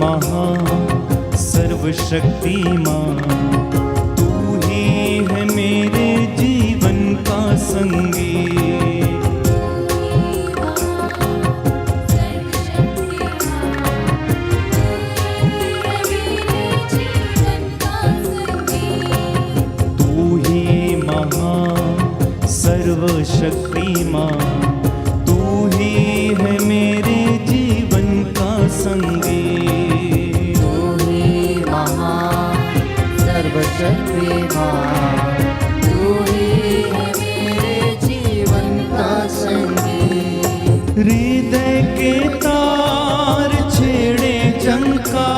महान सर्वशक्तिमान, तू ही है मेरे जीवन का संगी। सर्वशक्तिमान, तू ही है मेरे जीवन का संगी। तू ही महान सर्वशक्तिमान, तू ही है मेरे जीवन का संगी। हृदय के तार छेड़े झंकार,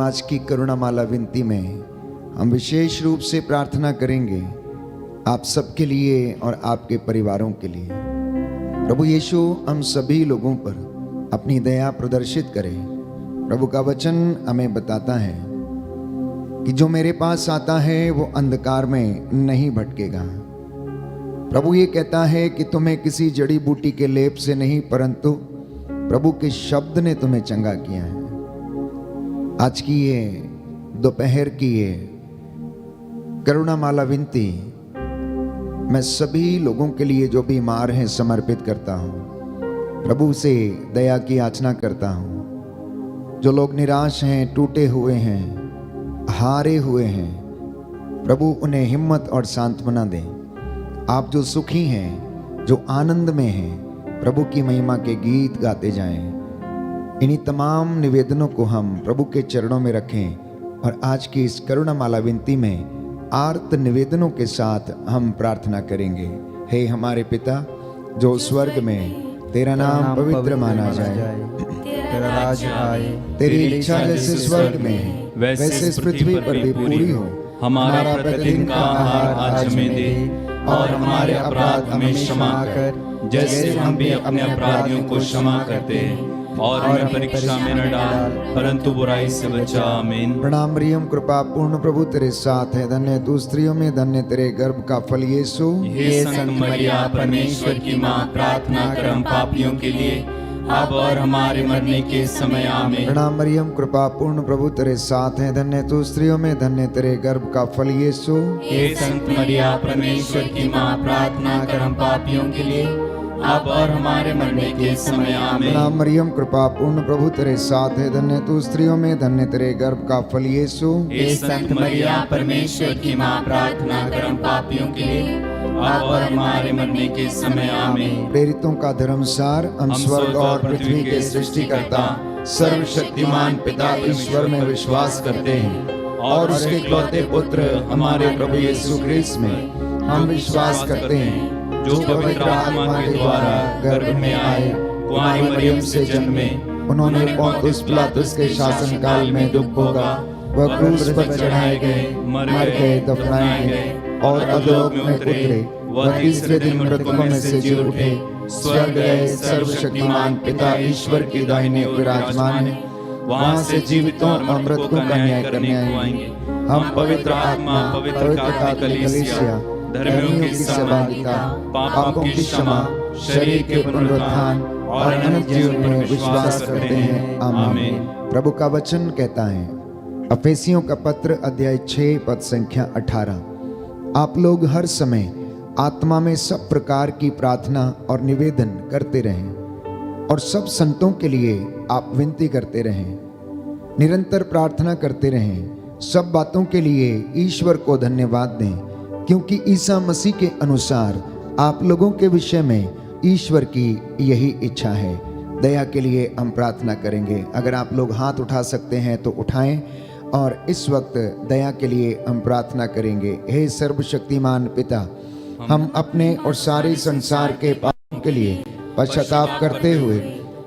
आज की करुणामाला विनती में हम विशेष रूप से प्रार्थना करेंगे आप सबके लिए और आपके परिवारों के लिए। प्रभु यीशु हम सभी लोगों पर अपनी दया प्रदर्शित करे। प्रभु का वचन हमें बताता है कि जो मेरे पास आता है वो अंधकार में नहीं भटकेगा। प्रभु ये कहता है कि तुम्हें किसी जड़ी बूटी के लेप से नहीं परंतु प्रभु के शब्द ने तुम्हें चंगा किया है। आज की ये दोपहर की ये करुणामाला विनती मैं सभी लोगों के लिए जो बीमार हैं समर्पित करता हूँ। प्रभु से दया की याचना करता हूँ। जो लोग निराश हैं, टूटे हुए हैं, हारे हुए हैं, प्रभु उन्हें हिम्मत और सांत्वना दें। आप जो सुखी हैं, जो आनंद में हैं, प्रभु की महिमा के गीत गाते जाएं। इन्हीं तमाम निवेदनों को हम प्रभु के चरणों में रखें और आज की इस करुणामाला विनती में आर्त निवेदनों के साथ हम प्रार्थना करेंगे। हे हमारे पिता जो स्वर्ग में, तेरा नाम पवित्र माना जाए, तेरा राज आए, तेरी इच्छा जैसे स्वर्ग में वैसे इस पृथ्वी पर भी पूरी हो। हमारा प्रतिदिन का आहार आज हमें दे और हमारे अपराध हमें क्षमा कर जैसे हम भी अपने अपराधियों को क्षमा करते हैं, और हमें परीक्षा में न डाल परंतु बुराई से बचा। आमीन। प्रणाम मरियम, कृपा पूर्ण प्रभु तेरे साथ है, धन्य तू स्त्रियों में, धन्य तेरे गर्भ का फल यीशु। हे संत मरिया परमेश्वर की माँ, प्रार्थना कर हम पापियों के लिए अब और हमारे मरने के समय। आमीन। प्रणाम मरियम, कृपा पूर्ण प्रभु तेरे साथ है, धन्य तू स्त्रियों में, धन्य तेरे गर्भ का फल यीशु। हे संत मरिया परमेश्वर की माँ, प्रार्थना कर हम पापियों के लिए अब और हमारे मरने के समय। आमीन। प्रणाम मरियम, कृपा पूर्ण प्रभु तेरे साथ है, धन्य तू स्त्रियों में, धन्य तेरे गर्भ का फल यीशु। हे संत मरिया परमेश्वर की माँ, प्रार्थना कर हम पापियों के लिए अब और हमारे मरने के समय। आमीन। प्रेरितों का धर्मसार। हम स्वर्ग और पृथ्वी के सृष्टिकर्ता सर्वशक्तिमान पिता ईश्वर में विश्वास करते हैं और उसके इकलौते पुत्र हमारे प्रभु यीशु ख्रीस्त में हम विश्वास करते हैं, जो पवित्र आत्मा के द्वारा गर्भ में आए, कुंवारी मरियम से जन्मे, उन्होंने पोंतुस पिलातुस के शासन काल में दुख भोगा, वह क्रूस पर चढ़ाए गए, मर गए, दफनाए गए और अधोलोक में उतरे, वह तीसरे दिन मृतकों में से जी उठे, स्वर्ग गए, सर्वशक्तिमान पिता ईश्वर की दाहिने ओर विराजमान है, वहां से जीवितों और मृतकों का न्याय करने आएंगे। हम पवित्र आत्मा, पवित्र कलीसिया, धर्मियों की सहभागिता, पापों की क्षमा, शरीर के पुनरुत्थान और अनंत जीवन में विश्वास करते हैं। आमीन। प्रभु का वचन कहता है, अफेसियों का पत्र अध्याय 6 पद संख्या 18, आप लोग हर समय आत्मा में सब प्रकार की प्रार्थना और निवेदन करते रहें और सब संतों के लिए आप विनती करते रहें। निरंतर प्रार्थना करते रहें। सब बातों के लिए ईश्वर को धन्यवाद दें, क्योंकि ईसा मसीह के अनुसार आप लोगों के विषय में ईश्वर की यही इच्छा है। दया के लिए हम प्रार्थना करेंगे। अगर आप लोग हाथ उठा सकते हैं तो उठाएं और इस वक्त दया के लिए हम प्रार्थना करेंगे। हे सर्वशक्तिमान पिता, हम अपने और सारे संसार के पापों के लिए पश्चाताप करते हुए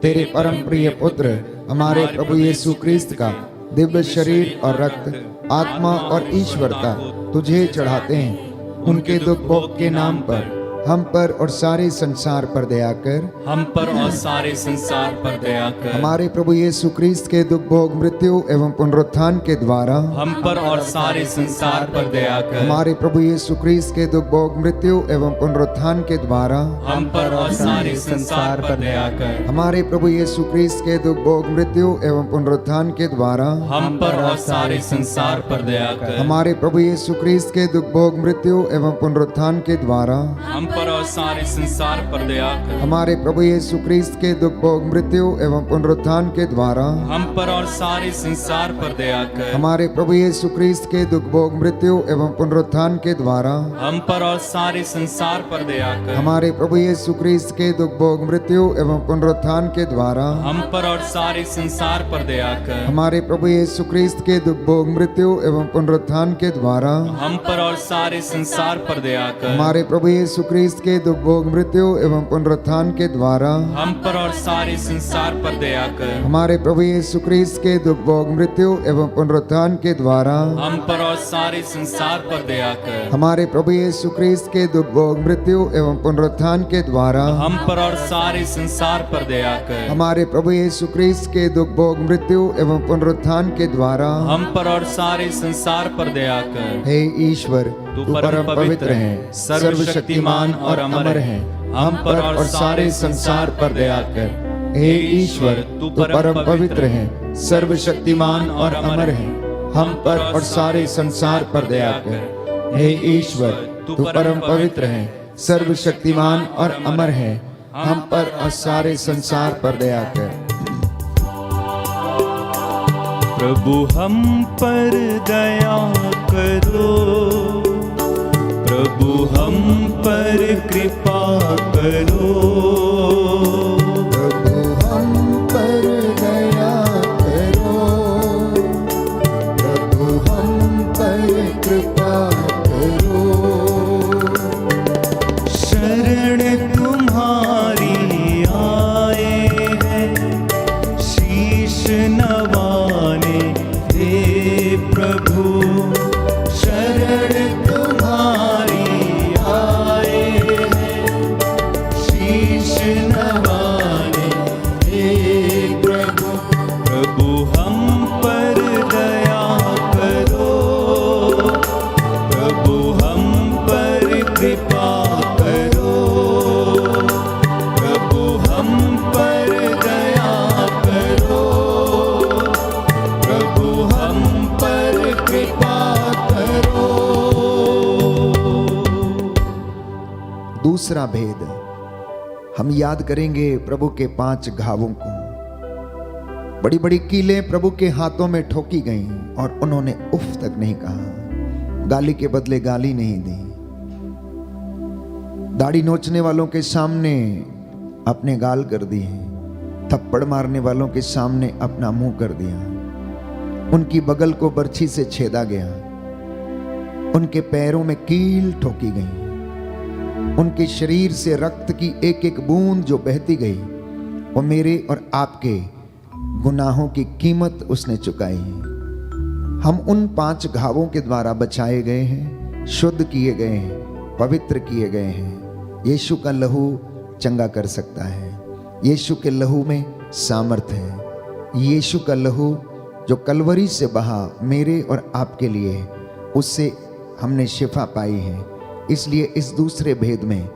तेरे परम प्रिय पुत्र हमारे प्रभु यीशु क्रिस्त का दिव्य शरीर और रक्त, आत्मा और ईश्वरता तुझे चढ़ाते हैं। उनके दुख भोग के नाम पर हम पर और सारे संसार पर दया कर। हम पर और सारे संसार पर दया कर। हमारे प्रभु यीशु क्रिस्त के दुख भोग, मृत्यु एवं पुनरुत्थान के द्वारा हम पर और सारे संसार पर दया कर। हमारे प्रभु यीशु क्रिस्त के दुख भोग, मृत्यु एवं पुनरुत्थान के द्वारा हम पर और सारे संसार पर दया कर। हमारे प्रभु यीशु क्रिस्त के दुख भोग, मृत्यु एवं पुनरुत्थान के द्वारा हम पर और सारे संसार पर दया कर। हमारे प्रभु यीशु क्रिस्त के दुख भोग, मृत्यु एवं पुनरुत्थान के द्वारा हम पर और सारे संसार पर दया कर। हमारे प्रभु यीशु क्रिस्त के दुख भोग, मृत्यु एवं पुनरुत्थान के द्वारा हम पर और सारे संसार पर दया कर। हमारे प्रभु यीशु क्रिस्त के दुख भोग, मृत्यु एवं पुनरुत्थान के द्वारा हम पर और सारे संसार पर दया कर। हमारे प्रभु यीशु क्रिस्त के दुख भोग, मृत्यु एवं पुनरुत्थान के द्वारा हम पर और सारे संसार पर दया कर। हमारे प्रभु यीशु क्रिस्त के दुख भोग, मृत्यु एवं पुनरुत्थान के द्वारा हम पर और सारे संसार पर दया कर। हमारे प्रभु यीशु क्रिस्त के दुख भोग, मृत्यु एवं पुनरुत्थान के द्वारा हम पर और सारे संसार पर दया कर। हमारे प्रभु यीशु क्रिस्त के दुख भोग, मृत्यु एवं पुनरुत्थान के द्वारा हम पर और सारे संसार पर दया कर। हमारे प्रभु यीशु क्रिस्त के दुख भोग, मृत्यु एवं पुनरुत्थान के द्वारा हम पर और सारे संसार पर दया कर। हमारे प्रभु यीशु क्रिस्त के दुख भोग, मृत्यु एवं पुनरुत्थान के द्वारा हम पर और सारे संसार पर दया कर। हे ईश्वर, तू परम पवित्र है, सर्वशक्तिमान और अमर है। हम पर और सारे संसार पर दया कर। हे ईश्वर, तू परम पवित्र है, सर्वशक्तिमान और अमर है। हम पर और सारे संसार पर दया कर। हे ईश्वर, तू परम पवित्र है, सर्वशक्तिमान और अमर है। हम पर और सारे संसार पर दया कर। प्रभु हम पर दया करो, प्रभु हम पर कृपा करो। प्रभु हम पर दया करो, प्रभु हम पर कृपा करो। शरण तुम्हारी आए हैं, शीश नवाने हे प्रभु। शरण तुम्हारी आए हैं, शीश नवाने हे प्रभु। प्रभु हम पर दया करो, प्रभु हम पर कृपा करो। प्रभु हम पर दया करो, प्रभु हम पर कृपा करो। दूसरा भेद हम याद करेंगे प्रभु के 5 घावों को। बड़ी बड़ी कीलें प्रभु के हाथों में ठोकी गईं और उन्होंने उफ तक नहीं कहा, गाली के बदले गाली नहीं दी। दाढ़ी नोचने वालों के सामने अपने गाल कर दिए, थप्पड़ मारने वालों के सामने अपना मुंह कर दिया। उनकी बगल को बर्छी से छेदा गया, उनके पैरों में कील ठोकी गई, उनके शरीर से रक्त की एक एक बूंद जो बहती गई वो मेरे और आपके गुनाहों की कीमत उसने चुकाई है। हम उन 5 घावों के द्वारा बचाए गए हैं, शुद्ध किए गए हैं, पवित्र किए गए हैं। यीशु का लहू चंगा कर सकता है। यीशु के लहू में सामर्थ्य है। यीशु का लहू जो कलवरी से बहा मेरे और आपके लिए, उससे हमने शिफा पाई है। इसलिए इस दूसरे भेद में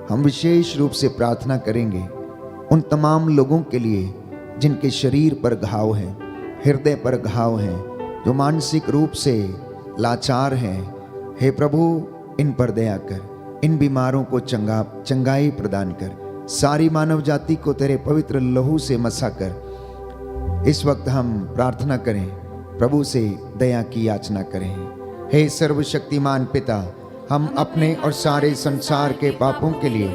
हम विशेष रूप से प्रार्थना करेंगे उन तमाम लोगों के लिए जिनके शरीर पर घाव हैं, हृदय पर घाव हैं, जो मानसिक रूप से लाचार हैं। हे प्रभु, इन पर दया कर। इन बीमारों को चंगाई प्रदान कर, सारी मानव जाति को तेरे पवित्र लहू से मसा कर। इस वक्त हम प्रार्थना करें, प्रभु से दया की याचना करें। हे सर्वशक्तिमान पिता, हम अपने और सारे संसार के पापों के लिए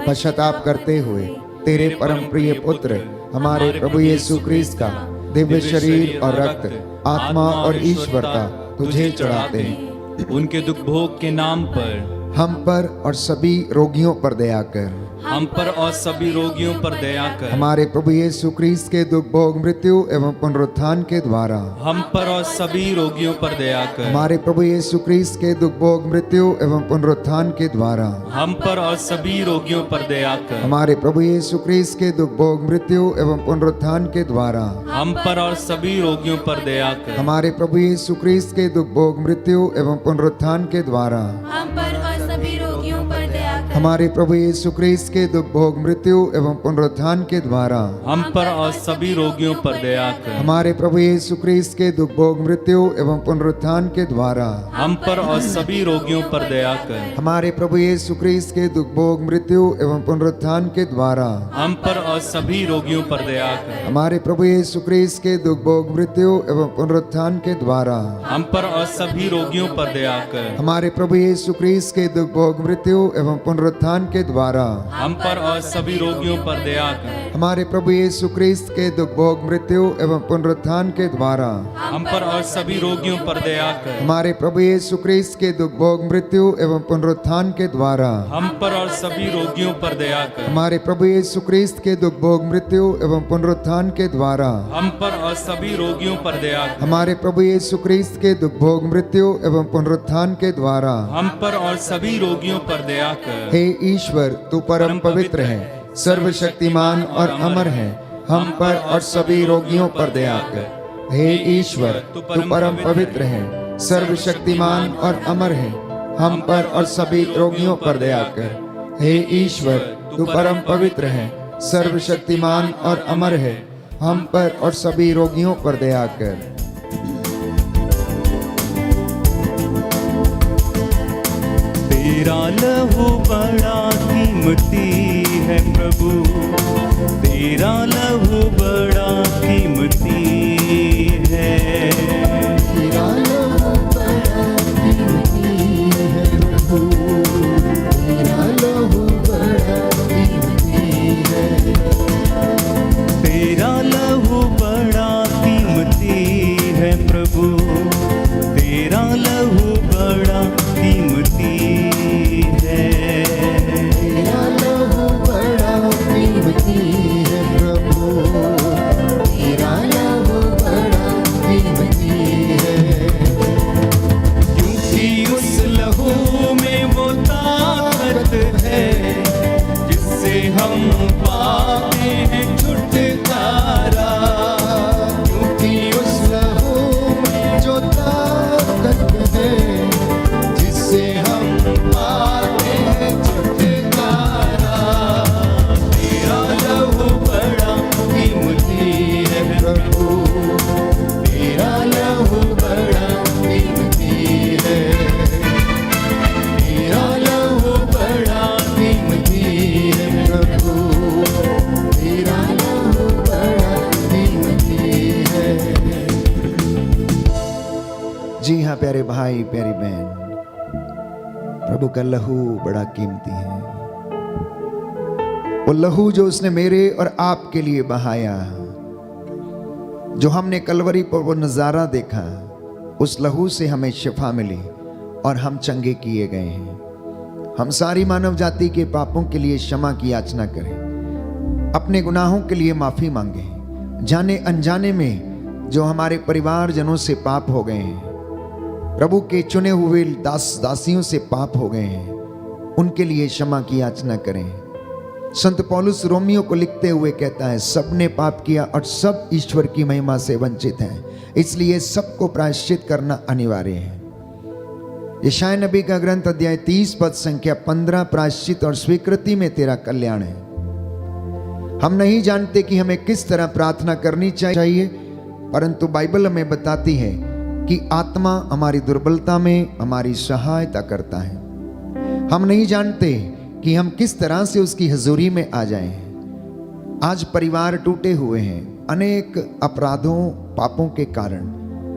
पश्चाताप करते हुए तेरे परम प्रिय पुत्र हमारे प्रभु यीशु क्रिस्त का दिव्य शरीर और रक्त, आत्मा और ईश्वरता तुझे चढ़ाते हैं। उनके दुख भोग के नाम पर हम पर और सभी रोगियों पर दया कर। हम पर और सभी रोगियों पर दया कर। हमारे प्रभु यीशु क्रिस्त के दुख भोग, मृत्यु एवं पुनरुत्थान के द्वारा हम पर और सभी रोगियों पर दया कर। हमारे प्रभु यीशु क्रिस्त के दुख भोग, मृत्यु एवं पुनरुत्थान के द्वारा हम पर और सभी रोगियों पर दया कर। हमारे प्रभु यीशु क्रिस्त के दुख भोग, मृत्यु एवं पुनरुत्थान के द्वारा हम पर और सभी रोगियों पर दया कर। हमारे प्रभु यीशु क्रिस्त के दुख भोग, मृत्यु एवं पुनरुत्थान के द्वारा हम पर और सभी रोगियों पर दया कर। हमारे प्रभु यीशु क्रिस्त के दुख भोग, मृत्यु एवं पुनरुत्थान के द्वारा हम पर और सभी रोगियों पर दया कर। हमारे प्रभु यीशु क्रिस्त के दुख भोग, मृत्यु एवं पुनरुत्थान के द्वारा हम पर और सभी रोगियों पर दया कर। हमारे प्रभु यीशु क्रिस्त के दुख भोग, मृत्यु एवं पुनरुत्थान के द्वारा हम पर और सभी रोगियों पर दया कर। हमारे प्रभु यीशु क्रिस्त के दुख भोग, मृत्यु एवं पुनरुत्थान के द्वारा हम पर और सभी रोगियों पर दया कर। हमारे प्रभु यीशु क्रिस्त के दुख भोग, मृत्यु एवं पुनरुत्थान के द्वारा हम पर और सभी रोगियों पर दया कर। हमारे प्रभु यीशु क्रिस्त के दुख भोग, मृत्यु एवं पुनरुत्थान के द्वारा हम पर और सभी रोगियों पर दया कर। हमारे प्रभु यीशु क्रिस्त के दुख भोग, मृत्यु एवं पुनरुत्थान के द्वारा हम पर और सभी रोगियों पर दया कर। हमारे प्रभु यीशु क्रिस्त के दुख भोग, मृत्यु एवं पुनरुत्थान के द्वारा हम पर और सभी रोगियों पर दया कर। हमारे प्रभु यीशु क्रिस्त के दुख भोग, मृत्यु एवं पुनरुत्थान के द्वारा हम पर और सभी रोगियों पर दया कर। हे ईश्वर, तू परम पवित्र है, सर्वशक्तिमान और अमर है, हम पर और सभी रोगियों पर दया कर। हे ईश्वर, तू परम पवित्र है, सर्वशक्तिमान और अमर है, हम पर और सभी रोगियों पर दया कर। हे ईश्वर, तू परम पवित्र है, सर्वशक्तिमान और अमर है, हम पर और सभी रोगियों पर दया कर। तेरा लहू बड़ा कीमती है प्रभु, तेरा लहू बड़ा कीमती है। तेरा लहू बड़ा कीमती है प्रभु, तेरा लहू बड़ा कीमती है। तेरा लहू बड़ा कीमती है प्रभु, तेरा लहू बड़ा कीमती है। तेरा लहू बड़ा कीमती है प्रभु, तेरा लहू बड़ा कीमती है। क्योंकि उस लहू में वो ताकत है जिससे हम पाते हैं छुटकारा। क्योंकि उस लहू में जो ताकत है, जिससे हम पाते हैं छुटकारा। तेरा लहू बड़ा कीमती है प्रभु, तेरा लहू बड़ा कीमती है, तेरा लहू बड़ा कीमती है प्रभु, तेरा लहू बड़ा कीमती है। जी हाँ प्यारे भाई, प्यारी बहन, प्रभु का लहू बड़ा कीमती है। वो लहू जो उसने मेरे और आपके लिए बहाया, जो हमने कलवरी पर वो नज़ारा देखा, उस लहू से हमें शिफा मिली और हम चंगे किए गए हैं। हम सारी मानव जाति के पापों के लिए क्षमा की याचना करें, अपने गुनाहों के लिए माफ़ी मांगें। जाने अनजाने में जो हमारे परिवारजनों से पाप हो गए हैं, प्रभु के चुने हुए दास दासियों से पाप हो गए हैं, उनके लिए क्षमा की याचना करें। संत पौलुस रोमियो को लिखते हुए कहता है, सबने पाप किया और सब ईश्वर की महिमा से वंचित हैं, इसलिए सबको प्रायश्चित करना अनिवार्य है। यशायाह नबी का ग्रंथ अध्याय 30 पद संख्या 15, प्रायश्चित और स्वीकृति में तेरा कल्याण है। हम नहीं जानते कि हमें किस तरह प्रार्थना करनी चाहिए, परंतु बाइबल हमें बताती है कि आत्मा हमारी दुर्बलता में हमारी सहायता करता है। हम नहीं जानते कि हम किस तरह से उसकी हजूरी में आ जाएं। आज परिवार टूटे हुए हैं अनेक अपराधों पापों के कारण।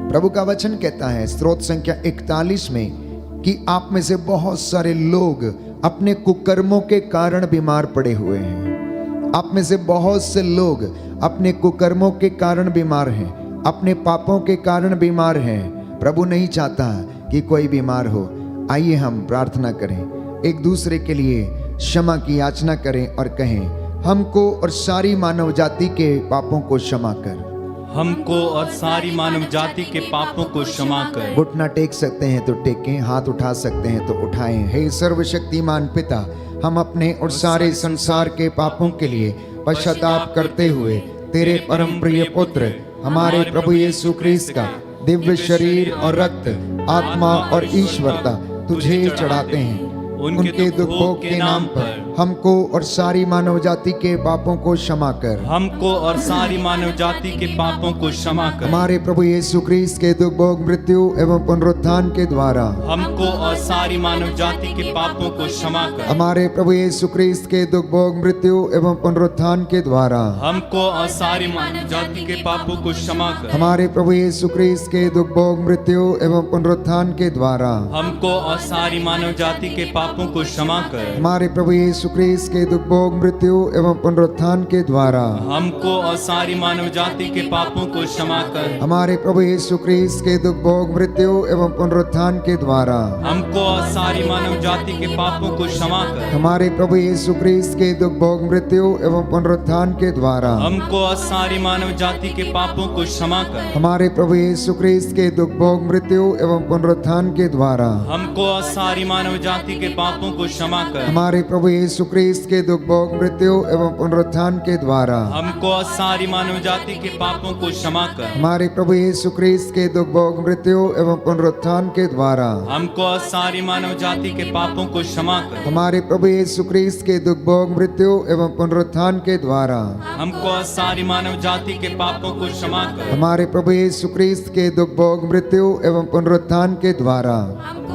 प्रभु का वचन कहता है स्रोत संख्या 41 में कि आप में से बहुत सारे लोग अपने कुकर्मों के कारण बीमार पड़े हुए हैं। आप में से बहुत से लोग अपने कुकर्मों के कारण बीमार हैं, अपने पापों के कारण बीमार हैं। प्रभु नहीं चाहता कि कोई बीमार हो। आइए हम प्रार्थना करें, एक दूसरे के लिए क्षमा की याचना करें और कहें, हमको और सारी मानव जाति के पापों को क्षमा कर। हमको और सारी मानव जाति के पापों को क्षमा कर। घुटना टेक सकते हैं तो टेकें, हाथ उठा सकते हैं तो उठाएं। हे सर्वशक्तिमान पिता, हम अपने और सारे संसार के पापों के लिए पश्चाताप करते हुए तेरे परम प्रिय पुत्र हमारे प्रभु यीशु ख्रीस्त का दिव्य शरीर और रक्त, आत्मा और ईश्वरता तुझे चढ़ाते हैं। उनके दुख भोग के नाम पर हमको और सारी मानव जाति के पापों को क्षमा कर। हमको और सारी मानव जाति के पापों को क्षमा कर। हमारे प्रभु यीशु ख्रीस्त के दुख भोग मृत्यु एवं पुनरुत्थान के द्वारा हमको और सारी मानव जाति के पापों को क्षमा कर। हमारे प्रभु यीशु ख्रीस्त के दुख भोग मृत्यु एवं पुनरुत्थान के द्वारा हमको और सारी मानव जाति के पापों को क्षमा कर। हमारे प्रभु यीशु ख्रीस्त के दुख भोग मृत्यु एवं पुनरुत्थान के द्वारा हमको और सारी मानव जाति के पापों को क्षमा कर। हमारे प्रभु यीशु ख्रीस्त के दुख भोग मृत्यु एवं पुनरुत्थान के द्वारा हमको और सारी मानव जाति के पापों को क्षमा कर। हमारे प्रभु यीशु ख्रीस्त के दुख भोग मृत्यु एवं पुनरुत्थान के द्वारा हमको और सारी मानव जाति के पापों को क्षमा कर। हमारे प्रभु यीशु ख्रीस्त के दुख भोग मृत्यु एवं पुनरुत्थान के द्वारा हमको और सारी मानव जाति के पापों को क्षमा कर। हमारे प्रभु यीशु ख्रीस्त के दुख भोग मृत्यु एवं पुनरुत्थान के द्वारा हमको और सारी मानव जाति के पापों को क्षमा कर। हमारे प्रभु यीशु ख्रीस्त के दुख भोग मृत्यु एवं पुनरुत्थान के द्वारा हमको और सारी मानव जाति के पापों को क्षमा कर। हमारे प्रभु यीशु ख्रीस्त के दुख भोग मृत्यु एवं पुनरुत्थान के द्वारा हमको और सारी मानव जाति के पापों को क्षमा कर। हमारे प्रभु यीशु ख्रीस्त के दुख भोग मृत्यु एवं पुनरुत्थान के द्वारा हमको और सारी मानव जाति के पापों को क्षमा कर। हमारे प्रभु यीशु ख्रीस्त के दुख भोग मृत्यु एवं पुनरुत्थान के द्वारा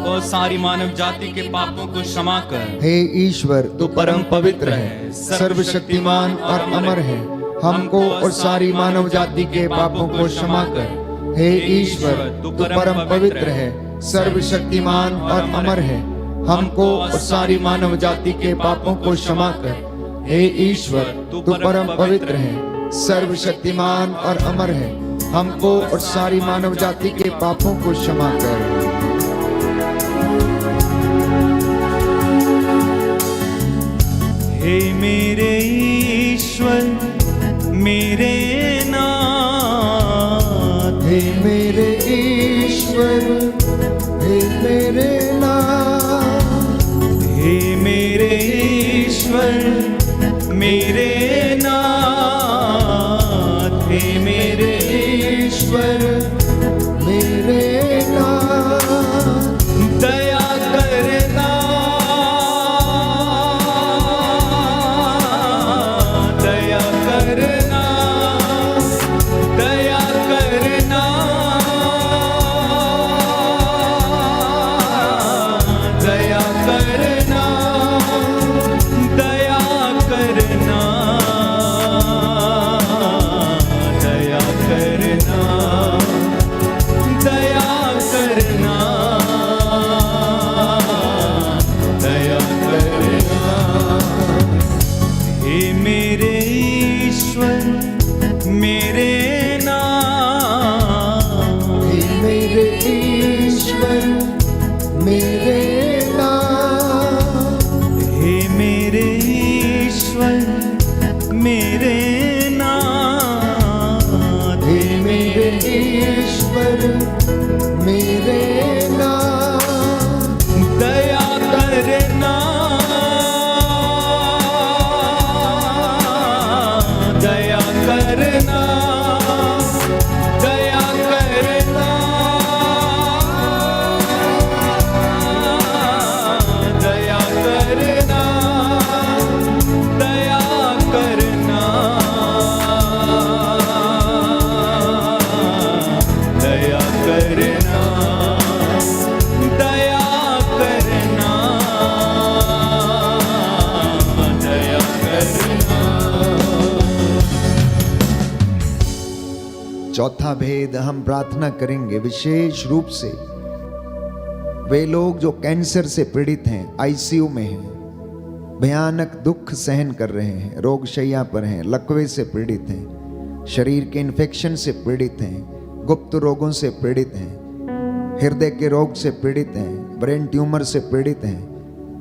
और सारी मानव जाति के पापों को क्षमा कर। हे ईश्वर, तू परम पवित्र है, सर्वशक्तिमान और अमर है। हमको और सारी मानव जाति के पापों को क्षमा कर। हे ईश्वर, तू परम पवित्र है, सर्वशक्तिमान और अमर है। हमको और सारी मानव जाति के पापों को क्षमा कर। हे ईश्वर, तू परम पवित्र है, सर्वशक्तिमान और अमर है। हमको और सारी मानव जाति के पापों को क्षमा कर। हे मेरे ईश्वर मेरे नाथ, हे मेरे ईश्वर, हे मेरे नाथ, हे मेरे ईश्वर मेरे नाथ, हे मेरे ईश्वर मेरे नाथ, दया करना, दया करना, दया करना, दया करना, दया करना, दया करना, दया करना, दया करना। हे मेरे ईश्वर मेरे नाथ, हे मेरे ईश्वर मेरे नाथ, हे मेरे ईश्वर मेरे नाथ, हे मेरे ईश्वर मेरे नाथ, दया करना, दया करना, चौथा भेद हम प्रार्थना करेंगे विशेष रूप से वे लोग जो कैंसर से पीड़ित हैं, आईसीयू में हैं, भयानक दुख सहन कर रहे हैं, रोग शैया पर हैं, लकवे से पीड़ित हैं, शरीर के इन्फेक्शन से पीड़ित हैं, गुप्त रोगों से पीड़ित हैं, हृदय के रोग से पीड़ित हैं, ब्रेन ट्यूमर से पीड़ित हैं,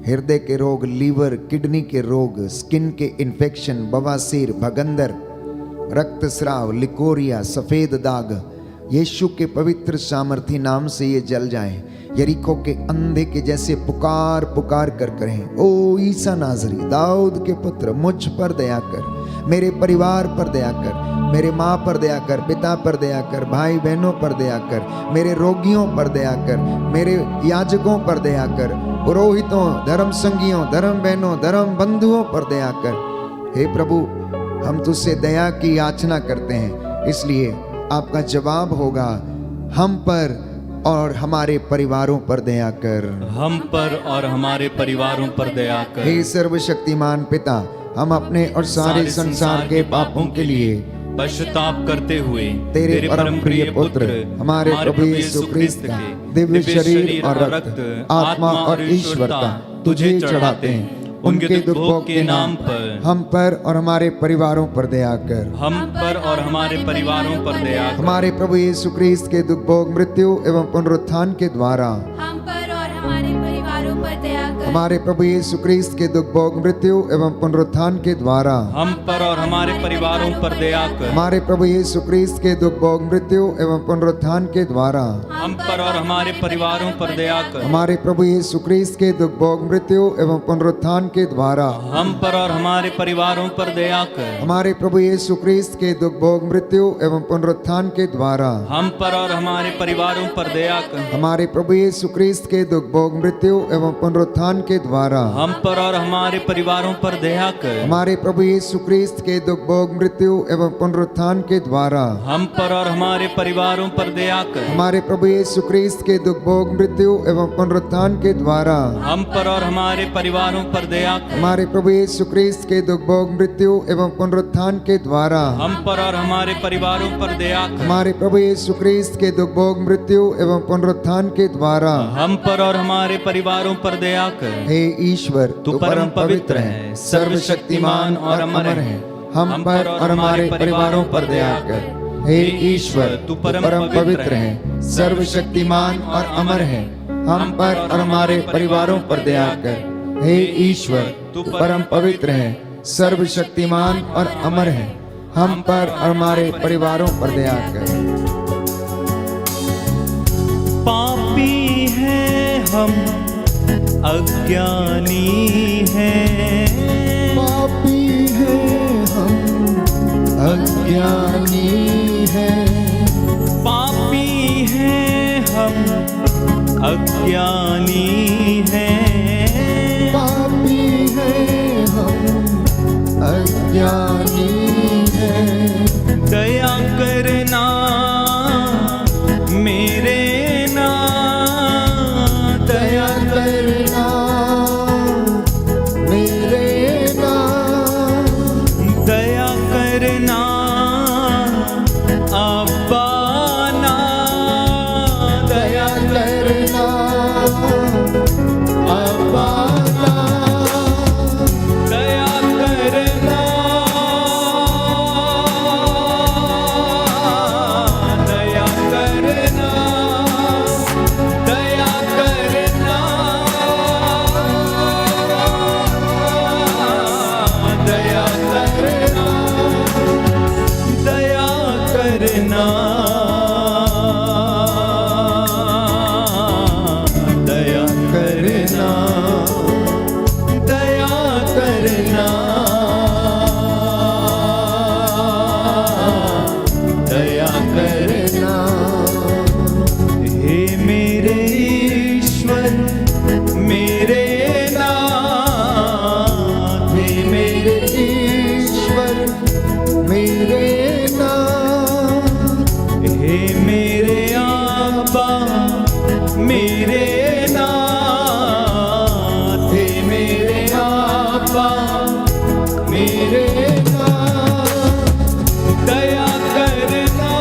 हृदय के रोग, लीवर, किडनी के रोग, स्किन के इन्फेक्शन, बवासीर, भगंदर, रक्तस्राव, लिकोरिया, सफेद दाग, यीशु के पवित्र सामर्थी नाम से ये जल जाएं। यरीको के अंधे के जैसे पुकार पुकार कर करें, ओ ईसा नाजरी, दाऊद के पुत्र, मुझ पर दया कर, मेरे परिवार पर दया कर, मेरे माँ पर दया कर, पिता पर दया कर, भाई बहनों पर दया कर, मेरे रोगियों पर दया कर, मेरे याजकों पर दया कर, पुरोहितों, धर्म संगियों, धर्म बहनों, धर्म बंधुओं पर दया कर। हे प्रभु, हम तुझसे दया की याचना करते हैं, इसलिए आपका जवाब होगा, हम पर और हमारे परिवारों पर दया कर, हम पर और हमारे परिवारों पर दया कर। हे सर्वशक्तिमान पिता, हम अपने और सारे संसार के पापों के लिए पश्चाताप करते हुए तेरे परम प्रिय पुत्र हमारे प्रभु यीशु क्रिस्त का दिव्य शरीर और रक्त, आत्मा और ईश्वरता तुझे चढ़ाते हैं। उनके दुख भोग के नाम पर हम पर और हमारे परिवारों पर दया कर, हम पर और हमारे परिवारों पर दया कर। हमारे प्रभु यीशु क्रिस्त के दुख भोग, मृत्यु एवं पुनरुत्थान के द्वारा हम पर और हमारे परिवारों पर दया कर। हमारे प्रभु यीशु क्रिस्त के दुख भोग, मृत्यु एवं पुनरुत्थान के द्वारा हम पर और हमारे परिवारों पर दया कर। हमारे प्रभु यीशु क्रिस्त के दुख भोग, मृत्यु एवं पुनरुत्थान के द्वारा हम पर और हमारे परिवारों पर दया कर। हमारे प्रभु यीशु क्रिस्त के दुख भोग, मृत्यु एवं पुनरुत्थान के द्वारा हम पर और हमारे परिवारों पर दया कर। हमारे प्रभु यीशु क्रिस्त के दुख भोग, मृत्यु एवं पुनरुत्थान के द्वारा हम पर और हमारे परिवारों पर दया कर। हमारे प्रभु यीशु क्रिस्त के दुख भोग, मृत्यु एवं पुनरुत्थान के द्वारा हम पर और हमारे परिवारों पर दया कर। हमारे प्रभु यीशु क्रिस्त के दुख भोग, मृत्यु एवं पुनरुत्थान के द्वारा हम पर और हमारे परिवारों पर दया कर। हमारे प्रभु यीशु क्रिस्त के दुख भोग, मृत्यु एवं पुनरुत्थान के द्वारा हम पर और हमारे परिवारों पर दया कर। हमारे प्रभु यीशु क्रिस्त के दुख भोग, मृत्यु एवं पुनरुत्थान के द्वारा हम पर और हमारे परिवारों पर दया कर। हमारे प्रभु यीशु क्रिस्त के दुख भोग, मृत्यु एवं पुनरुत्थान के द्वारा हम पर और हमारे परिवारों पर दया कर। हे ईश्वर, तू परम पवित्र है, सर्वशक्तिमान और अमर है। हम पर और हमारे परिवारों पर दया कर। हे ईश्वर, तू परम पवित्र है, सर्वशक्तिमान और अमर है। हम पर और हमारे परिवारों पर दया कर। हे ईश्वर, तू परम पवित्र है, सर्वशक्तिमान और अमर है। हम पर और हमारे परिवारों पर दया कर। पापी हैं हम, अज्ञानी हैं, पापी हैं हम, अज्ञानी हैं, पापी हैं हम, अज्ञानी हैं, पापी हैं हम, अज्ञानी हैं। दया करना मेरे ना, दया करना मेरे ना, दया करना अब्बा ना, दया करना अब्बा ना, दया करना, दया करना, दया करना, दया करना, दया करना, दया करना, दया करना, दया करना। हे मेरे ईश्वर, मेरे नाथ, हे मेरे ईश्वर मेरे नाथ, हे मेरे आबा, मेरे नाथ, हे मेरे आबा, मेरे नाथ, दया करना,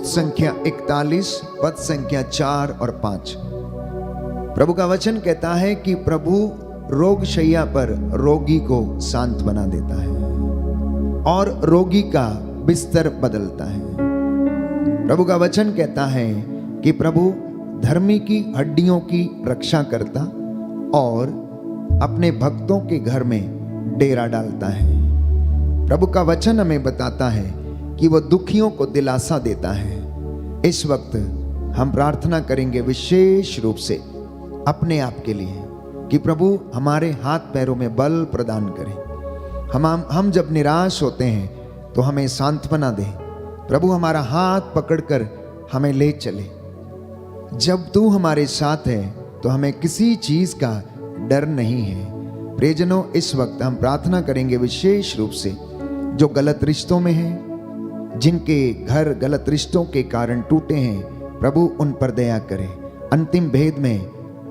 संख्या 41 पद संख्या 4 और 5। प्रभु का वचन कहता है कि प्रभु रोग शैया पर रोगी को सांत्वना देता है और रोगी का बिस्तर बदलता है। प्रभु का वचन कहता है कि प्रभु धर्मी की हड्डियों की रक्षा करता और अपने भक्तों के घर में डेरा डालता है। प्रभु का वचन हमें बताता है कि वो दुखियों को दिलासा देता है। इस वक्त हम प्रार्थना करेंगे विशेष रूप से अपने आप के लिए कि प्रभु हमारे हाथ पैरों में बल प्रदान करें। हम जब निराश होते हैं तो हमें सांत्वना दे। प्रभु हमारा हाथ पकड़कर हमें ले चले। जब तू हमारे साथ है तो हमें किसी चीज का डर नहीं है। प्रियजनों, इस वक्त हम प्रार्थना करेंगे विशेष रूप से जो गलत रिश्तों में हैं, जिनके घर गलत रिश्तों के कारण टूटे हैं, प्रभु उन पर दया करें। अंतिम भेद में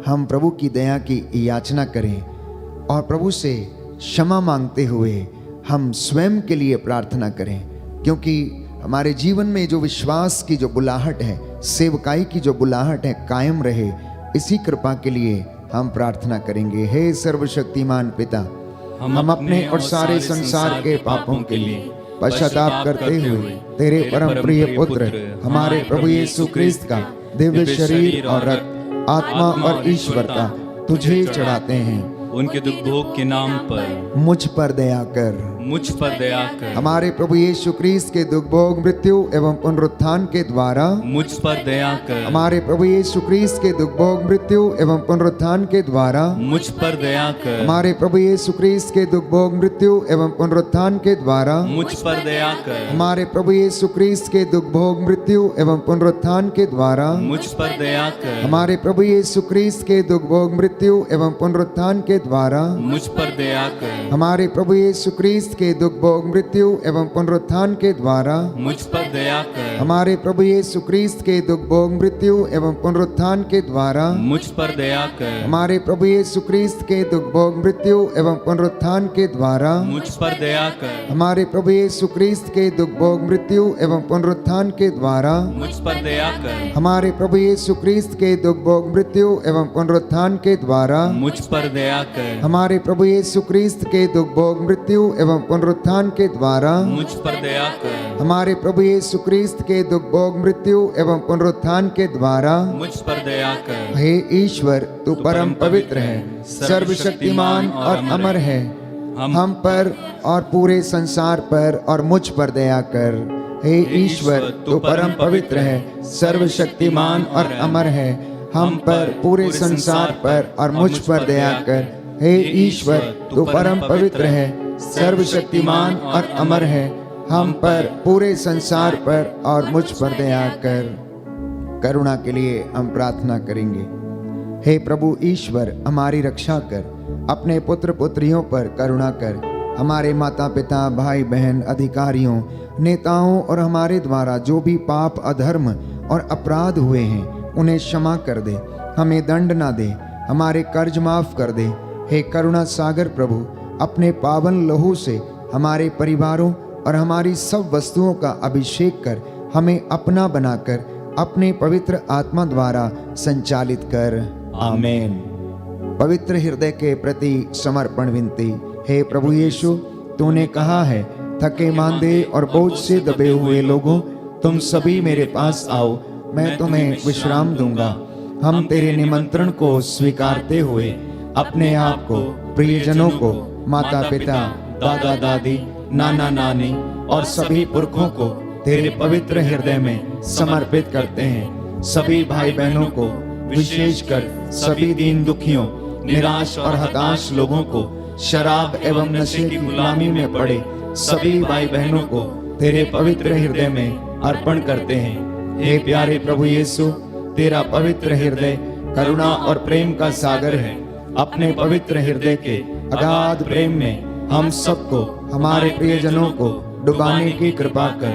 हम प्रभु की दया की याचना करें और प्रभु से क्षमा मांगते हुए हम स्वयं के लिए प्रार्थना करें, क्योंकि हमारे जीवन में जो विश्वास की जो बुलाहट है, सेवकाई की जो बुलाहट है, कायम रहे। इसी कृपा के लिए हम प्रार्थना करेंगे। हे सर्वशक्तिमान पिता, हम अपने और सारे संसार के पापों के लिए पश्चाताप करते हुए तेरे परम प्रिय पुत्र हमारे प्रभु यीशु क्रिस्त का दिव्य शरीर और रक्त, आत्मा और ईश्वरता तुझे चढ़ाते हैं। उनके दुख भोग के नाम पर मुझ पर दया कर, मुझ पर दया कर। हमारे प्रभु यीशु क्रिस्त के दुख भोग, मृत्यु एवं पुनरुत्थान के द्वारा मुझ पर दया कर। हमारे प्रभु यीशु क्रिस्त के दुख भोग, मृत्यु एवं पुनरुत्थान के द्वारा मुझ पर दया कर। हमारे प्रभु यीशु क्रिस्त के दुख भोग, मृत्यु एवं पुनरुत्थान के द्वारा मुझ पर दया कर। हमारे प्रभु यीशु क्रिस्त के दुख भोग, मृत्यु एवं पुनरुत्थान के द्वारा मुझ पर दया कर। हमारे प्रभु यीशु क्रिस्त के दुख भोग, मृत्यु एवं पुनरुत्थान के द्वारा मुझ पर दया कर। हमारे प्रभु यीशु क्रिस्त के दुख भोग, मृत्यु एवं पुनरुत्थान के द्वारा मुझ पर दया कर। हमारे प्रभु यीशु क्रिस्त के दुख भोग, मृत्यु एवं पुनरुत्थान के द्वारा मुझ पर दया कर। हमारे प्रभु यीशु क्रिस्त के दुख भोग, मृत्यु एवं पुनरुत्थान के द्वारा मुझ पर दया कर। हमारे प्रभु यीशु क्रिस्त के दुख भोग, मृत्यु एवं पुनरुत्थान के द्वारा मुझ पर दया कर। हमारे प्रभु यीशु क्रिस्त के दुख भोग, मृत्यु एवं पुनरुत्थान के द्वारा मुझ पर दया कर। हमारे प्रभु यीशु क्रिस्त के दुख भोग, मृत्यु एवं पुनरुत्थान के द्वारा मुझ पर दया कर। हमारे प्रभु यीशु क्रिस्त के दुख भोग, मृत्यु एवं पुनरुत्थान के द्वारा मुझ पर दया कर। हे ईश्वर, तू परम पवित्र है, सर्वशक्तिमान और अमर है। हम पर और पूरे संसार पर और मुझ पर दया कर। हे ईश्वर, तू परम पवित्र है, सर्वशक्तिमान और अमर है। हम पर पूरे संसार पर और मुझ पर दया कर। हे ईश्वर, तू परम पवित्र है, सर्वशक्तिमान और अमर है। हम पर पूरे संसार पर और मुझ पर दया कर। करुणा के लिए हम प्रार्थना करेंगे। हे प्रभु ईश्वर, हमारी रक्षा कर, अपने पुत्र पुत्रियों पर करुणा कर। हमारे माता पिता, भाई बहन, अधिकारियों, नेताओं और हमारे द्वारा जो भी पाप, अधर्म और अपराध हुए हैं उन्हें क्षमा कर दे, हमें दंड ना दे, हमारे कर्ज माफ कर दे। हे करुणा सागर प्रभु, अपने पावन लहू से हमारे परिवारों और हमारी सब वस्तुओं का अभिषेक कर हमें अपना बनाकर अपने पवित्र आत्मा द्वारा संचालित कर। आमीन। पवित्र हृदय के प्रति समर्पण विनती। हे प्रभु यीशु, तूने कहा है, थके मांदे और बोझ से दबे हुए लोगों, तुम सभी मेरे पास आओ, मैं तुम्हें विश्राम दूंगा। हम तेरे निमंत्रण को स्वीकारते हुए अपने आप को, प्रियजनों को, माता पिता, दादा दादी, नाना नानी और सभी पुरखों को तेरे पवित्र हृदय में समर्पित करते हैं। सभी भाई बहनों को, विशेषकर सभी दीन दुखियों, निराश और हताश लोगों को, शराब एवं नशे की गुलामी में पड़े सभी भाई बहनों को तेरे पवित्र हृदय में अर्पण करते हैं। हे प्यारे प्रभु यीशु, तेरा पवित्र हृदय करुणा और प्रेम का सागर है। अपने पवित्र हृदय के अगाध प्रेम में हम सबको, हमारे प्रियजनों को डुबाने की कृपा कर।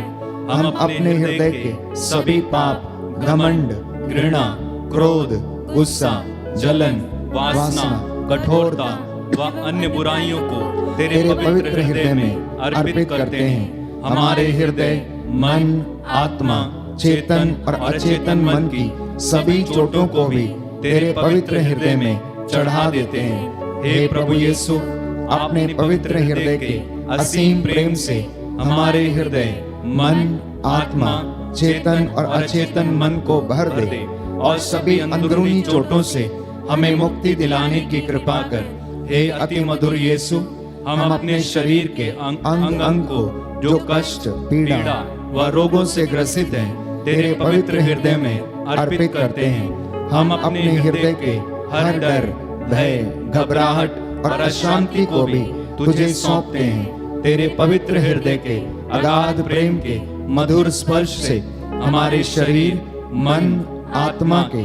हम अपने हृदय के सभी पाप, घमंड, घृणा, क्रोध, गुस्सा, जलन, वासना, कठोरता व अन्य बुराइयों को तेरे पवित्र हृदय में अर्पित करते हैं। हमारे हृदय, मन, आत्मा, चेतन और अचेतन मन की सभी चोटों को भी तेरे पवित्र हृदय में चढ़ा देते हैं। हे प्रभु यीशु, अपने पवित्र हृदय के असीम प्रेम से हमारे हृदय, मन, आत्मा, चेतन और अचेतन मन को भर दे और सभी अंदरूनी चोटों से हमें मुक्ति दिलाने की कृपा कर। हे अति मधुर यीशु, हम अपने शरीर के अंग अंग को जो कष्ट, पीड़ा व रोगों से ग्रसित हैं, तेरे पवित्र हृदय में अर्पित करते हैं। हम अपने हृदय के हर डर, भय, घबराहट और अशांति को भी तुझे सौंपते हैं। तेरे पवित्र हृदय के अगाध प्रेम के मधुर स्पर्श से हमारे शरीर, मन, आत्मा के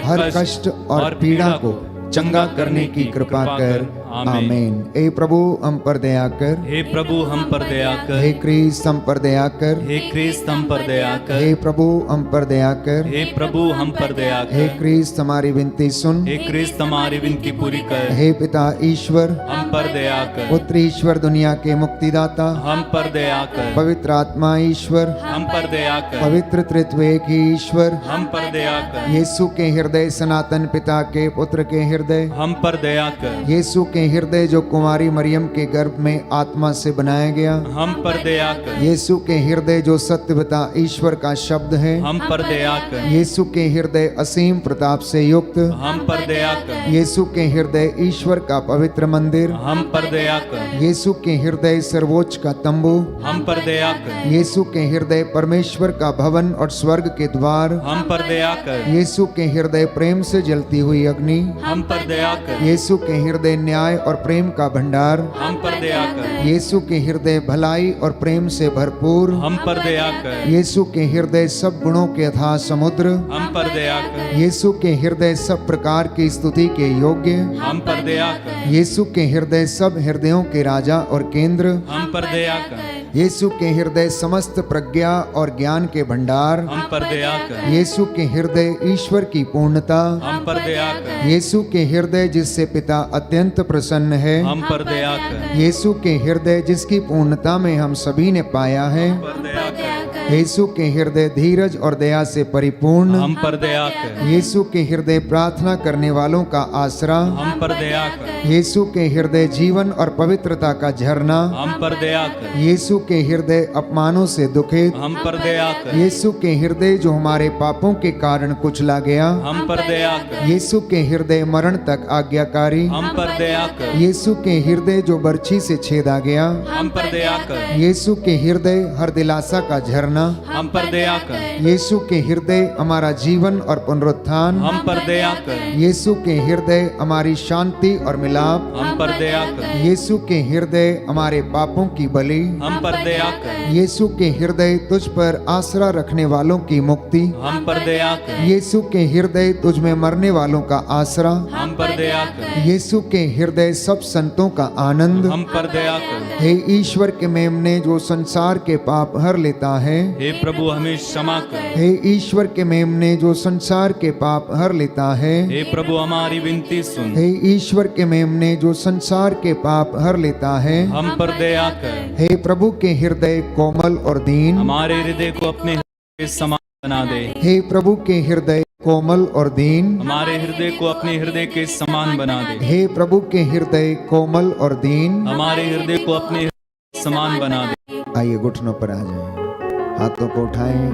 हर कष्ट और पीड़ा को चंगा करने की कृपा कर। आमीन। हे प्रभु हम पर दया कर। हे प्रभु हम पर दया कर। हे क्रिस्त हम पर दया कर। हे क्रिस्त हम पर दया कर। हे प्रभु हम पर दया कर। हे प्रभु हम पर दया कर। हे क्रिस्त हमारी विनती सुन। हे क्रिस्त हमारी विनती पूरी कर। हे पिता ईश्वर हम पर दया कर। पुत्र ईश्वर दुनिया के मुक्तिदाता हम पर दया कर। पवित्र आत्मा ईश्वर हम पर दया कर। पवित्र त्रित्व एक ही ईश्वर हम पर दया कर। यीशु के हृदय सनातन पिता के पुत्र के हृदय हम पर दया कर। यीशु के हृदय जो कुमारी मरियम के गर्भ में आत्मा से बनाया गया हम पर दया कर। यीशु के हृदय जो सत्य पिता ईश्वर का शब्द है हम पर दया कर। यीशु के हृदय असीम प्रताप से युक्त हम पर दया कर। यीशु के हृदय ईश्वर का पवित्र मंदिर हम पर दया कर। यीशु के हृदय सर्वोच्च का तंबू हम पर दया कर। यीशु के हृदय परमेश्वर का भवन और स्वर्ग के द्वार हम पर दया कर। यीशु के हृदय प्रेम से जलती हुई अग्नि हम पर दया कर। यीशु के हृदय न्याय और प्रेम का भंडार हम पर दया कर। यीशु के हृदय भलाई और प्रेम से भरपूर हम पर दया कर। यीशु के हृदय सब गुणों के अथाह समुद्र हम पर दया कर। यीशु के हृदय सब प्रकार की स्तुति के योग्य हम पर दया कर। यीशु के हृदय सब हृदयों के राजा और केंद्र हम पर दया कर। यीशु के हृदय समस्त प्रज्ञा और ज्ञान के भंडार हम पर दया कर। यीशु के हृदय ईश्वर की पूर्णता हम पर दया कर। यीशु के हृदय जिससे पिता अत्यंत प्रसन्न है हम पर दया कर। यीशु के हृदय जिसकी पूर्णता में हम सभी ने पाया है पर दया कर। यीशु के हृदय धीरज और दया से परिपूर्ण हम पर दया कर। यीशु के हृदय प्रार्थना करने वालों का आसरा हम पर दया कर। यीशु के हृदय जीवन और पवित्रता का झरना हम पर दया कर। यीशु के हृदय अपमानों से दुखित हम पर दया कर। यीशु के हृदय जो हमारे पापों के कारण कुचला गया हम पर दया कर। यीशु के हृदय मरण तक आज्ञाकारी हम पर दया कर। यीशु के हृदय जो बर्छी से छेदा गया हम पर दया कर। यीशु के हृदय हर दिलासा का झरना हम पर दया कर। यीशु के हृदय हमारा जीवन और पुनरुत्थान हम पर दया कर। यीशु के हृदय हमारी शांति और मिलाप हम पर दया कर। यीशु के हृदय हमारे पापों की बलि हम पर दया कर। यीशु के हृदय तुझ पर आसरा रखने वालों की मुक्ति हम पर दया कर। यीशु के हृदय तुझ में मरने वालों का आसरा हम पर दया कर। यीशु के हृदय सब संतों का आनंद हम पर दया कर। हे ईश्वर के मेमने जो संसार के पाप हर लेता है हे प्रभु हमें क्षमा कर। हे ईश्वर के मेमने जो संसार के पाप हर लेता है हे प्रभु हमारी विनती सुन। हे ईश्वर के मेमने जो संसार के पाप हर लेता है हम पर दया कर। हे प्रभु के हृदय कोमल और दीन हमारे हृदय को अपने हृदय के समान बना दे। हे प्रभु के हृदय कोमल और दीन हमारे हृदय को अपने हृदय के समान बना दे। हे प्रभु के हृदय कोमल और दीन हमारे हृदय को अपने हृदय के समान बना दे। आइए घुटनों पर आ जाएं, हाथों को उठाएं।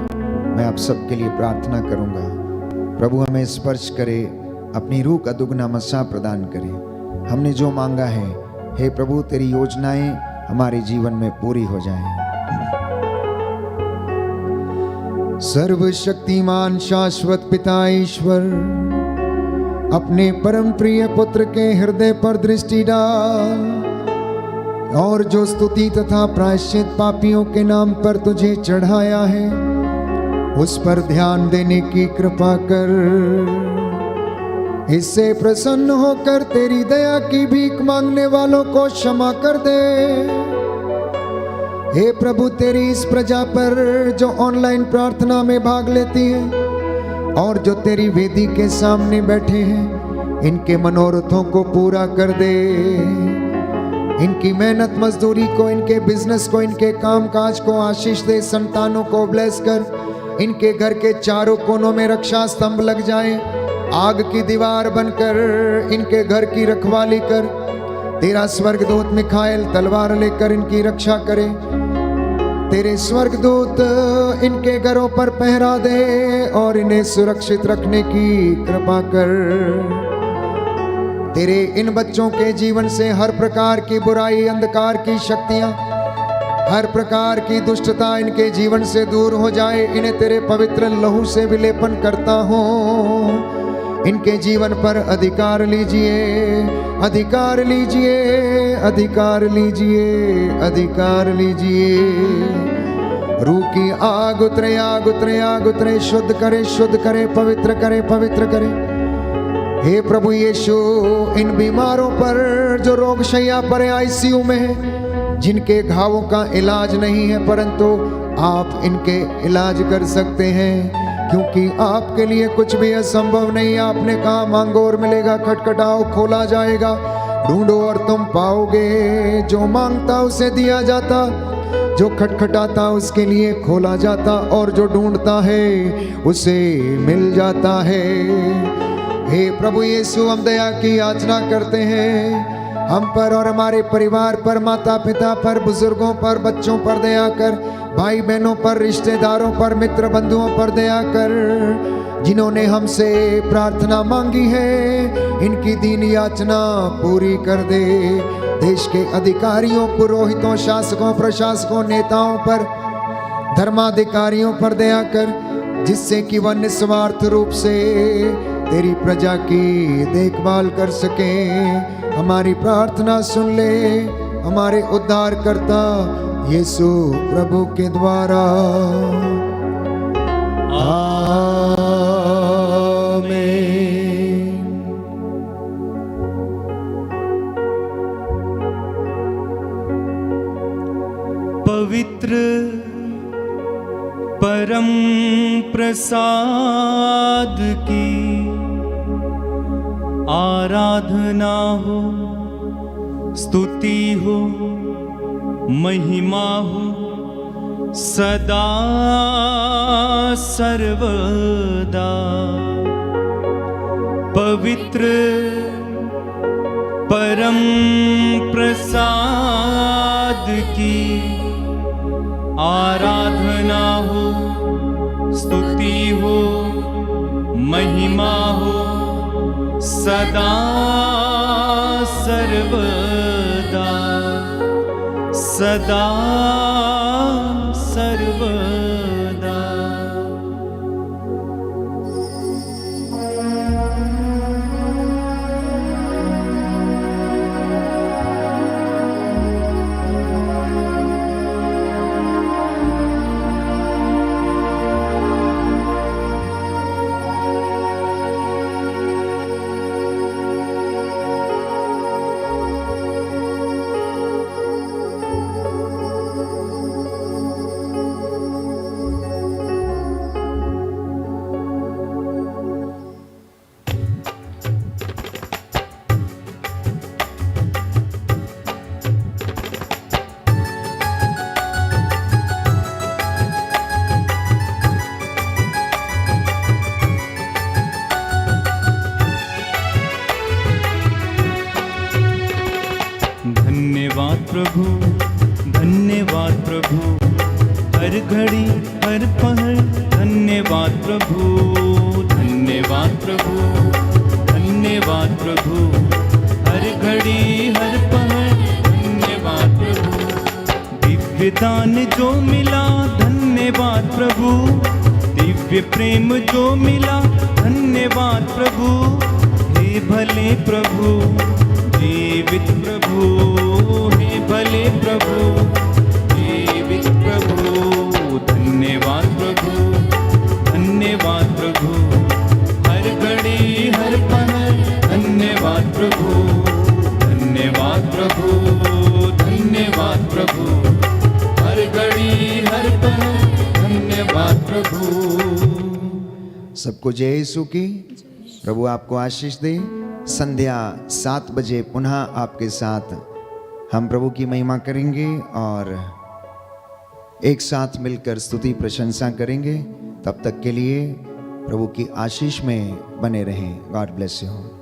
मैं आप सबके लिए प्रार्थना करूंगा। प्रभु हमें स्पर्श करे, अपनी रूह का दुगना मसा प्रदान करे। हमने जो मांगा है हे प्रभु तेरी योजनाएं हमारे जीवन में पूरी हो जाएं। सर्वशक्तिमान शाश्वत पिता ईश्वर अपने परम प्रिय पुत्र के हृदय पर दृष्टि डाल और जो स्तुति तथा प्रायश्चित पापियों के नाम पर तुझे चढ़ाया है उस पर ध्यान देने की कृपा कर। इससे प्रसन्न होकर तेरी दया की भीख मांगने वालों को क्षमा कर दे। हे प्रभु तेरी इस प्रजा पर जो ऑनलाइन प्रार्थना में भाग लेती है और जो तेरी वेदी के सामने बैठे हैं, इनके मनोरथों को पूरा कर दे। इनकी मेहनत मजदूरी को, इनके बिजनेस को, इनके काम काज को आशीष दे। संतानों को ब्लेस कर, इनके घर के चारों कोनों में रक्षा स्तंभ लग जाए, आग की दीवार बनकर इनके घर की रखवाली कर। तेरा स्वर्गदूत मिखाएल तलवार लेकर इनकी रक्षा करे। तेरे स्वर्गदूत इनके घरों पर पहरा दे और इन्हें सुरक्षित रखने की कृपा कर। तेरे इन बच्चों के जीवन से हर प्रकार की बुराई, अंधकार की शक्तियां, हर प्रकार की दुष्टता इनके जीवन से दूर हो जाए। इन्हें तेरे पवित्र लहू से विलेपन करता हूँ। इनके जीवन पर अधिकार लीजिए, अधिकार लीजिए, अधिकार लीजिए, अधिकार लीजिए। रूह की आग उतरे, आग उतरे, आग उतरे। शुद्ध करे, शुद्ध करे, पवित्र करे, पवित्र करे। हे प्रभु यीशु, इन बीमारों पर जो रोग शैया पर आईसीयू में है, जिनके घावों का इलाज नहीं है, परंतु आप इनके इलाज कर सकते हैं, क्योंकि आपके लिए कुछ भी असंभव नहीं। आपने कहा मांगो और मिलेगा, खटखटाओ खोला जाएगा, ढूंढो और तुम पाओगे। जो मांगता उसे दिया जाता, जो खटखटाता उसके लिए खोला जाता, और जो ढूंढता है उसे मिल जाता है। हे प्रभु यीशु, हम दया की याचना करते हैं। हम पर और हमारे परिवार पर, माता पिता पर, बुजुर्गों पर, बच्चों पर दया कर। भाई बहनों पर, रिश्तेदारों पर, मित्र बंधुओं पर दया कर। जिन्होंने हमसे प्रार्थना मांगी है, इनकी दीन याचना पूरी कर दे। देश के अधिकारियों, पुरोहितों, शासकों, प्रशासकों, नेताओं पर, धर्माधिकारियों पर दया कर, जिससे कि वह निस्वार्थ रूप से तेरी प्रजा की देखभाल कर सके। हमारी प्रार्थना सुन ले, हमारे उद्धारकर्ता यीशु प्रभु के द्वारा। आमीन। पवित्र परम प्रसाद की आराधना हो, स्तुति हो, महिमा हो सदा सर्वदा। पवित्र परम प्रसाद की आराधना हो, स्तुति हो, महिमा हो सदा सर्वदा, सदा सर्वदा। धन्यवाद प्रभु, धन्यवाद प्रभु, हर घड़ी हर पहर धन्यवाद प्रभु, धन्यवाद प्रभु, धन्यवाद प्रभु, हर घड़ी हर पहर धन्यवाद प्रभु। दिव्य दान जो मिला धन्यवाद प्रभु, दिव्य प्रेम जो मिला धन्यवाद प्रभु। हे भले प्रभु, जीवित प्रभु, हे भले प्रभु, जीवित प्रभु। धन्यवाद प्रभु, धन्यवाद प्रभु, हर घड़ी हर पहर धन्यवाद प्रभु, धन्यवाद प्रभु, धन्यवाद प्रभु, हर घड़ी हर पहर धन्यवाद प्रभु। सबको जय यीशु की। प्रभु आपको आशीष दे। संध्या 7 बजे पुनः आपके साथ हम प्रभु की महिमा करेंगे और एक साथ मिलकर स्तुति प्रशंसा करेंगे। तब तक के लिए प्रभु की आशीष में बने रहें। God bless you.